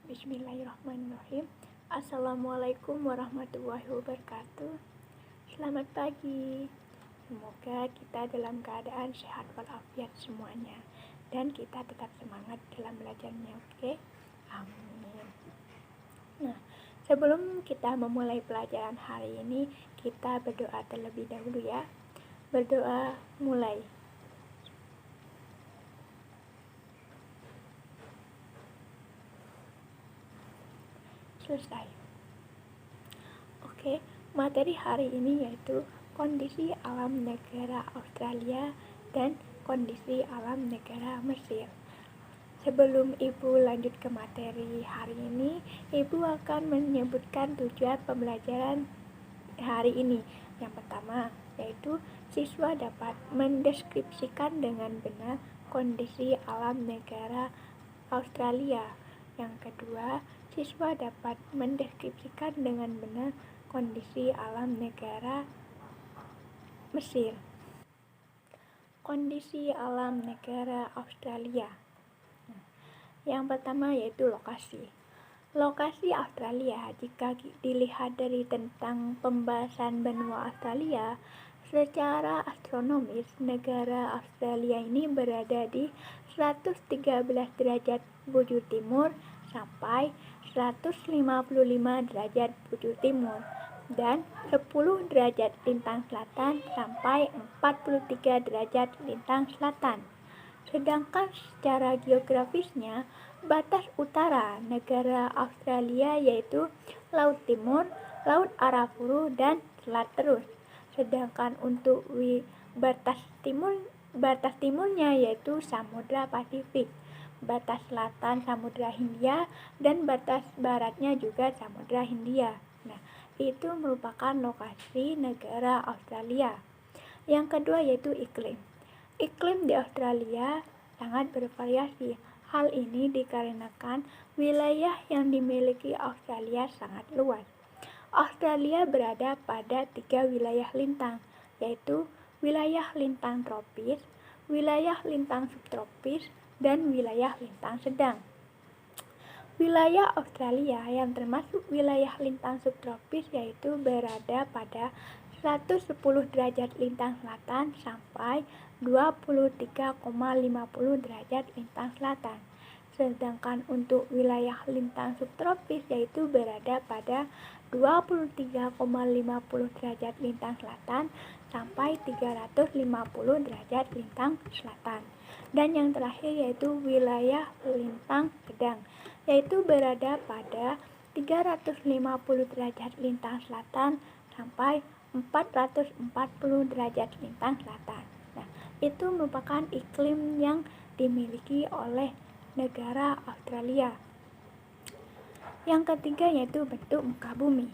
Bismillahirrahmanirrahim. Assalamualaikum warahmatullahi wabarakatuh. Selamat pagi. Semoga kita dalam keadaan sehat walafiat semuanya, dan kita tetap semangat dalam belajarnya. Oke? Amin. Nah, sebelum kita memulai pelajaran hari ini, kita berdoa terlebih dahulu ya. Berdoa mulai. Selesai. Oke, materi hari ini yaitu kondisi alam negara Australia dan kondisi alam negara Mesir. Sebelum Ibu lanjut ke materi hari ini, Ibu akan menyebutkan tujuan pembelajaran hari ini. Yang pertama, yaitu siswa dapat mendeskripsikan dengan benar kondisi alam negara Australia. Yang kedua, siswa dapat mendeskripsikan dengan benar kondisi alam negara Mesir. Kondisi alam negara Australia. Yang pertama yaitu lokasi. Lokasi Australia, jika dilihat dari tentang pembahasan benua Australia, secara astronomis negara Australia ini berada di 113 derajat bujur timur sampai 155 derajat bujur timur dan 10 derajat lintang selatan sampai 43 derajat lintang selatan. Sedangkan secara geografisnya, batas utara negara Australia yaitu Laut Timur, Laut Arafuru, dan Selat Terus. Sedangkan untuk batas timurnya yaitu Samudra Pasifik, batas selatan Samudra Hindia, dan batas baratnya juga Samudra Hindia. Nah, itu merupakan lokasi negara Australia. Yang kedua yaitu iklim. Iklim di Australia sangat bervariasi. Hal ini dikarenakan wilayah yang dimiliki Australia sangat luas. Australia berada pada 3 wilayah lintang, yaitu wilayah lintang tropis, wilayah lintang subtropis, dan wilayah lintang sedang. Wilayah Australia yang termasuk wilayah lintang subtropis yaitu berada pada 110 derajat lintang selatan sampai 23,50 derajat lintang selatan. Sedangkan untuk wilayah lintang subtropis yaitu berada pada 23,50 derajat lintang selatan sampai 350 derajat lintang selatan. Dan yang terakhir yaitu wilayah lintang sedang, yaitu berada pada 350 derajat lintang selatan sampai 440 derajat lintang selatan. Nah, itu merupakan iklim yang dimiliki oleh negara Australia. Yang ketiga yaitu bentuk muka bumi.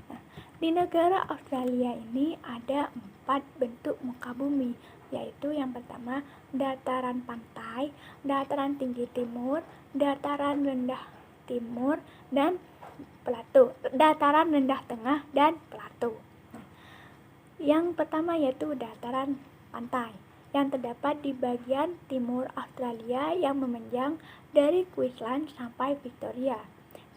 Nah, di negara Australia ini ada 4 bentuk muka bumi, yaitu yang pertama dataran pantai, dataran tinggi timur, dataran rendah timur, dan plato, dataran rendah tengah, dan plato. Yang pertama yaitu dataran pantai, yang terdapat di bagian timur Australia yang memanjang dari Queensland sampai Victoria.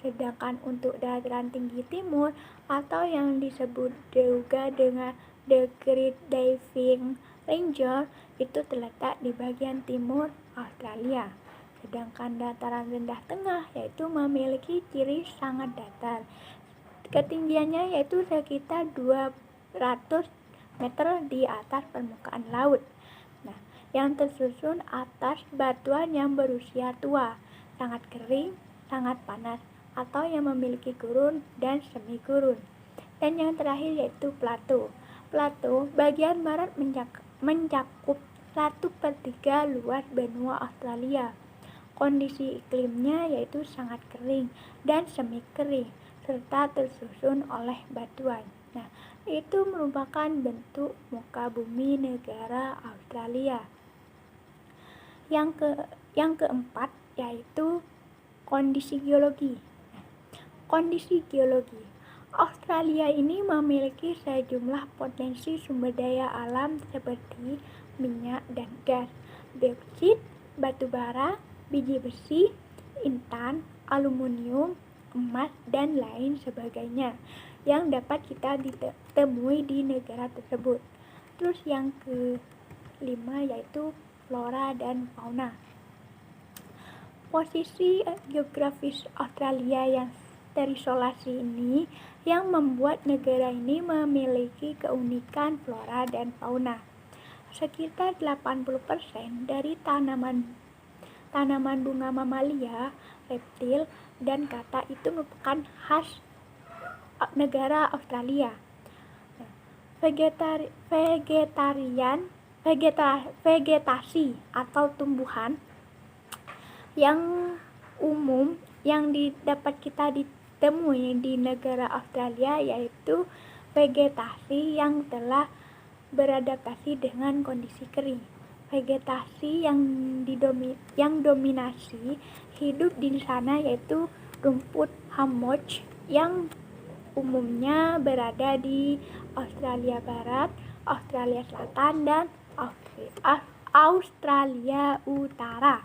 Sedangkan untuk dataran tinggi timur atau yang disebut juga dengan The Great Diving Range itu terletak di bagian timur Australia. Sedangkan dataran rendah tengah yaitu memiliki ciri sangat datar. Ketinggiannya yaitu sekitar 200 meter di atas permukaan laut. Nah, yang tersusun atas batuan yang berusia tua, sangat kering, sangat panas, atau yang memiliki gurun dan semi gurun. Dan yang terakhir yaitu plato. Plato bagian barat mencakup 1/3 luas benua Australia. Kondisi iklimnya yaitu sangat kering dan semi kering, serta tersusun oleh batuan. Nah, itu merupakan bentuk muka bumi negara Australia. Yang keempat yaitu kondisi geologi. Kondisi geologi. Australia ini memiliki sejumlah potensi sumber daya alam seperti minyak dan gas, bauksit, batu bara, biji besi, intan, aluminium, emas, dan lain sebagainya yang dapat kita ditemui di negara tersebut. Terus yang kelima yaitu flora dan fauna. Posisi geografis Australia yang terisolasi ini yang membuat negara ini memiliki keunikan flora dan fauna. Sekitar 80% dari tanaman bunga mamalia, reptil, dan kata itu merupakan khas negara Australia. Vegetasi atau tumbuhan yang umum yang dapat kita ditemui di negara Australia yaitu vegetasi yang telah beradaptasi dengan kondisi kering. Vegetasi yang dominasi hidup di sana yaitu rumput hammock yang umumnya berada di Australia Barat, Australia Selatan, dan Australia Utara.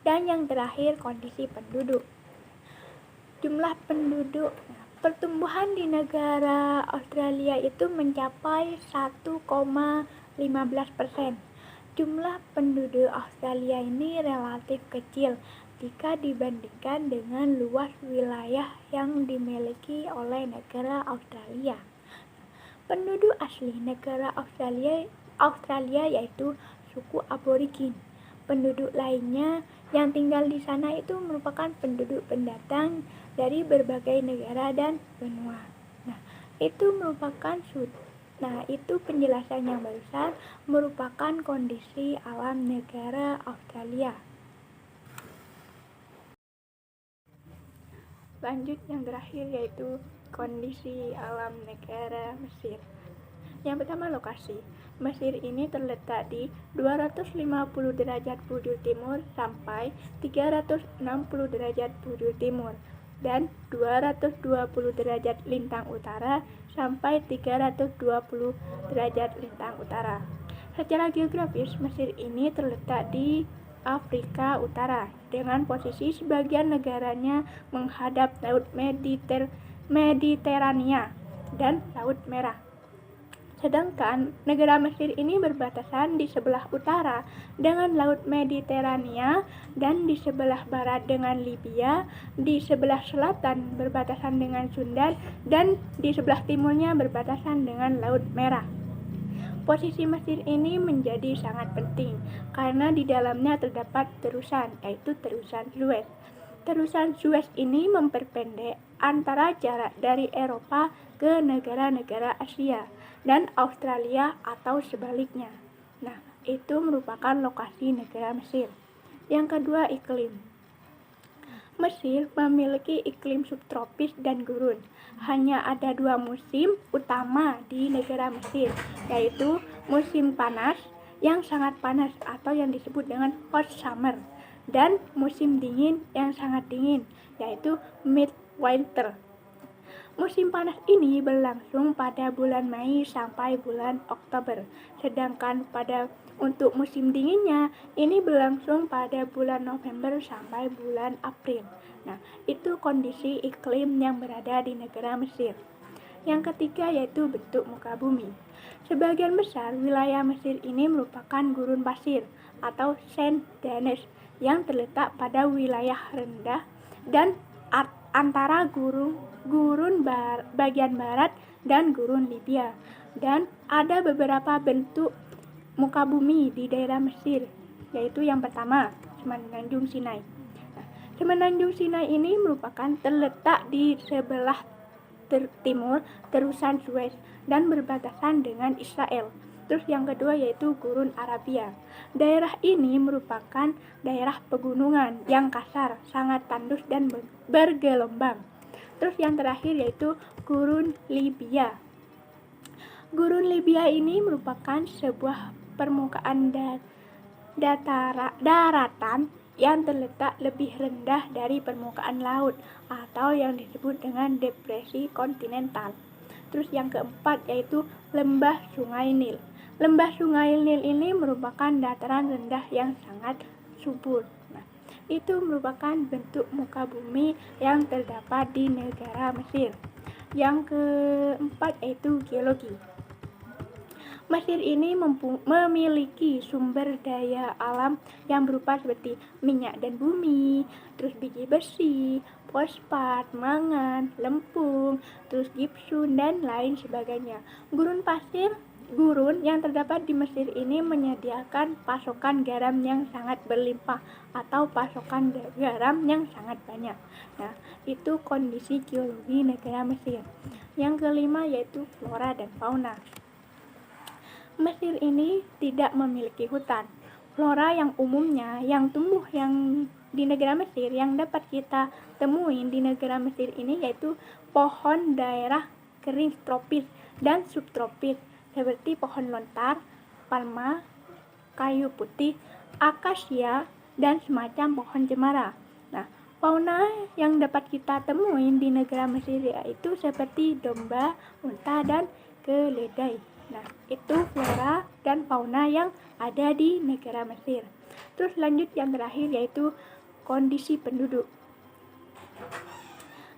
Dan yang terakhir, kondisi penduduk. Jumlah penduduk. Pertumbuhan di negara Australia itu mencapai 1,15%. Jumlah penduduk Australia ini relatif kecil jika dibandingkan dengan luas wilayah yang dimiliki oleh negara Australia. Penduduk asli negara Australia yaitu suku aborigin. Penduduk lainnya yang tinggal di sana itu merupakan penduduk pendatang dari berbagai negara dan benua. Itu penjelasan yang barusan merupakan kondisi alam negara Australia. Lanjut yang terakhir yaitu kondisi alam negara Mesir. Yang pertama, lokasi. Mesir ini terletak di 250 derajat bujur timur sampai 360 derajat bujur timur dan 220 derajat lintang utara sampai 320 derajat lintang utara. Secara geografis, Mesir ini terletak di Afrika Utara dengan posisi sebagian negaranya menghadap Laut Mediterania dan Laut Merah. Sedangkan negara Mesir ini berbatasan di sebelah utara dengan Laut Mediterania dan di sebelah barat dengan Libya, di sebelah selatan berbatasan dengan Sudan, dan di sebelah timurnya berbatasan dengan Laut Merah. Posisi Mesir ini menjadi sangat penting karena di dalamnya terdapat terusan, yaitu terusan Suez. Terusan Suez ini memperpendek antara jarak dari Eropa ke negara-negara Asia dan Australia atau sebaliknya. Itu merupakan lokasi negara Mesir. Yang kedua, iklim. Mesir memiliki iklim subtropis dan gurun. Hanya ada 2 musim utama di negara Mesir, yaitu musim panas yang sangat panas atau yang disebut dengan hot summer, dan musim dingin yang sangat dingin, yaitu midwinter. Musim panas ini berlangsung pada bulan Mei sampai bulan Oktober, sedangkan untuk musim dinginnya ini berlangsung pada bulan November sampai bulan April. Itu kondisi iklim yang berada di negara Mesir. Yang ketiga yaitu bentuk muka bumi. Sebagian besar wilayah Mesir ini merupakan gurun pasir atau sand dunes yang terletak pada wilayah rendah dan antara gurun bagian barat dan gurun Libya, dan ada beberapa bentuk muka bumi di daerah Mesir, yaitu yang pertama, Semenanjung Sinai. Semenanjung Sinai ini merupakan terletak di sebelah timur terusan Suez dan berbatasan dengan Israel. Terus yang kedua yaitu Gurun Arabia. Daerah ini merupakan daerah pegunungan yang kasar, sangat tandus dan bergelombang. Terus yang terakhir yaitu Gurun Libya. Gurun Libya ini merupakan sebuah permukaan daratan yang terletak lebih rendah dari permukaan laut atau yang disebut dengan depresi kontinental. Terus yang keempat yaitu Lembah Sungai Nil. Lembah Sungai Nil ini merupakan dataran rendah yang sangat subur. itu merupakan bentuk muka bumi yang terdapat di negara Mesir. Yang keempat yaitu geologi. Mesir ini memiliki sumber daya alam yang berupa seperti minyak dan bumi, terus biji besi, fosfat, mangan, lempung, terus gipsum dan lain sebagainya. Gurun yang terdapat di Mesir ini menyediakan pasokan garam yang sangat berlimpah atau pasokan garam yang sangat banyak. Nah, itu kondisi geologi negara Mesir. Yang kelima yaitu flora dan fauna. Mesir ini tidak memiliki hutan. Flora yang umumnya yang tumbuh yang di negara Mesir yang dapat kita temuin di negara Mesir ini yaitu pohon daerah kering tropis dan subtropis seperti pohon lontar, palma, kayu putih, akasia, dan semacam pohon cemara. Nah, fauna yang dapat kita temuin di negara Mesir yaitu seperti domba, unta, dan keledai. Nah, itu flora dan fauna yang ada di negara Mesir. Terus lanjut yang terakhir yaitu kondisi penduduk.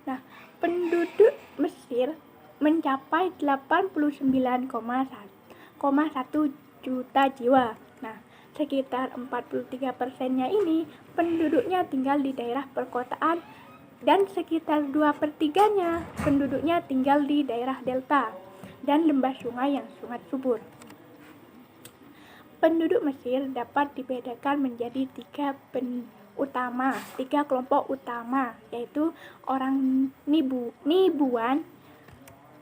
Nah, penduduk Mesir mencapai 89,1 juta jiwa. Nah, sekitar 43%-nya ini penduduknya tinggal di daerah perkotaan dan sekitar 2/3-nya penduduknya tinggal di daerah delta dan lembah sungai yang sangat subur. Penduduk Mesir dapat dibedakan menjadi tiga kelompok utama, yaitu orang Nibuan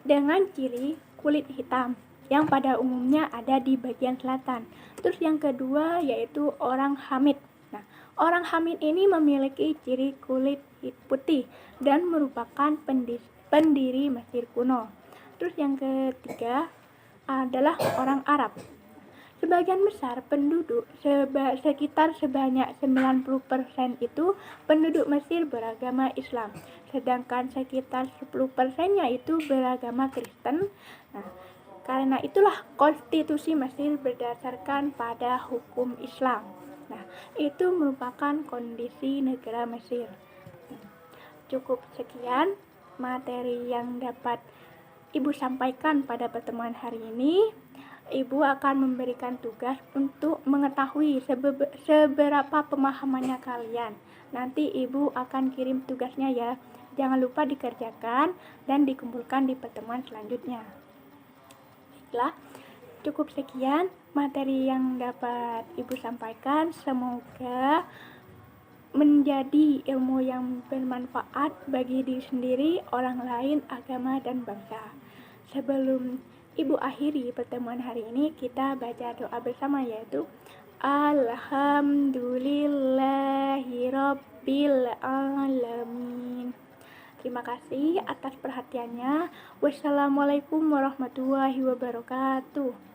dengan ciri kulit hitam yang pada umumnya ada di bagian selatan. Terus yang kedua yaitu orang Hamid. Nah, orang Hamid ini memiliki ciri kulit putih dan merupakan pendiri Mesir kuno. Terus yang ketiga adalah orang Arab. Sebagian besar penduduk, sekitar sebanyak 90% itu penduduk Mesir beragama Islam, sedangkan sekitar 10%-nya itu beragama Kristen. Nah, karena itulah konstitusi Mesir berdasarkan pada hukum Islam. Nah, itu merupakan kondisi negara Mesir. Cukup sekian materi yang dapat Ibu sampaikan pada pertemuan hari ini. Ibu akan memberikan tugas untuk mengetahui seberapa pemahamannya kalian. Nanti Ibu akan kirim tugasnya ya. Jangan lupa dikerjakan dan dikumpulkan di pertemuan selanjutnya. Baiklah, cukup sekian materi yang dapat Ibu sampaikan. Semoga menjadi ilmu yang bermanfaat bagi diri sendiri, orang lain, agama, dan bangsa. Sebelum Ibu akhiri pertemuan hari ini, kita baca doa bersama yaitu Alhamdulillahirabbil alamin. Terima kasih atas perhatiannya. Wassalamualaikum warahmatullahi wabarakatuh.